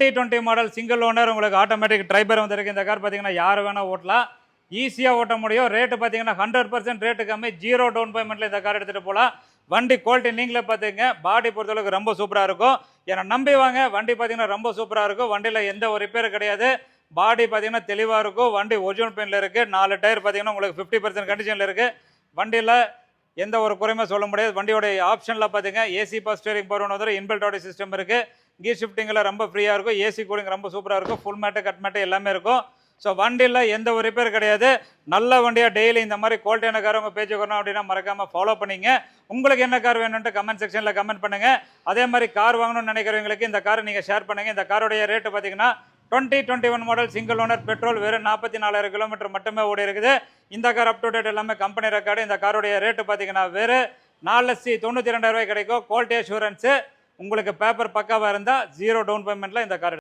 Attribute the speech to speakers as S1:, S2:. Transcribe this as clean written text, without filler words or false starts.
S1: 2020 model single owner உங்களுக்கு automatic Triber வந்திருக்கு. இந்த கார் பார்த்தீங்கன்னா யார் வேணால் ஓட்டலாம், ஈஸியாக ஓட்ட முடியும். ரேட்டு பார்த்தீங்கன்னா 100% ரேட்டு கம்மி, 0 டவுன் பேமெண்ட்டில் இந்த கார் எடுத்துகிட்டு போகலாம். வண்டி குவாலிட்டி நீங்களே பார்த்துங்க. பாடி பொறுத்தளவுக்கு ரொம்ப சூப்பராக இருக்கும். ஏன்னா நம்பி வாங்க, வண்டி பார்த்தீங்கன்னா ரொம்ப சூப்பராக இருக்கும். வண்டியில் எந்த ஒரு ரிப்பேர் கிடையாது. பாடி பார்த்தீங்கன்னா தெளிவாக இருக்கும். வண்டி ஒரிஜினல் பெயிண்டில் இருக்குது. 4 டயர் பார்த்தீங்கன்னா உங்களுக்கு 50% கண்டிஷனில் இருக்குது. வண்டியில் எந்த ஒரு குறையுமே சொல்ல முடியாது. வண்டியோட ஆப்ஷனில் பார்த்துங்க, ஏசி பவர் ஸ்டீரிங் பவர் வந்து இன்பில்ட் ஆடியோ சிஸ்டம் இருக்குது. கீர் ஷிஃப்டிங்கில் ரொம்ப ஃப்ரீயாக இருக்கும். ஏசி கூலிங் ரொம்ப சூப்பராக இருக்கும். ஃபுல் மேட்டு கட் மேட்டு எல்லாமே இருக்கும். ஸோ வண்டியில் எந்த ஒரு ரிப்பேர் கிடையாது. நல்ல வண்டியாக டெய்லி இந்த மாதிரி குவாலிட்டியான கார் உங்கள் பேஜ் வரணும் அப்படின்னா மறக்காமல் ஃபாலோ பண்ணிங்க. உங்களுக்கு என்ன கார் வேணும்ட்டு கமெண்ட் செக்ஷனில் கமெண்ட் பண்ணுங்கள். அதே மாதிரி கார் வாங்கணும்னு நினைக்கிறவங்களுக்கு இந்த காரை நீங்கள் ஷேர் பண்ணுங்கள். இந்த காரோடைய ரேட்டு பார்த்தீங்கன்னா 2021 மாடல் சிங்கிள் ஓனர் பெட்ரோல் வெறும் 44,000 கிலோமீட்டர் மட்டுமே ஓடி இருக்குது. இந்த கார் அப் டு டேட் எல்லாமே கம்பெனி ரெக்கார்டு. இந்த காரோடைய ரேட்டு பார்த்தீங்கன்னா வெறும் 4,92,000 கிடைக்கும். குவாலிட்டி அஷூரன்ஸு உங்களுக்கு பேப்பர் பக்காவாக இருந்தால் 0 டவுன் பேமெண்ட்டில் இந்த கார்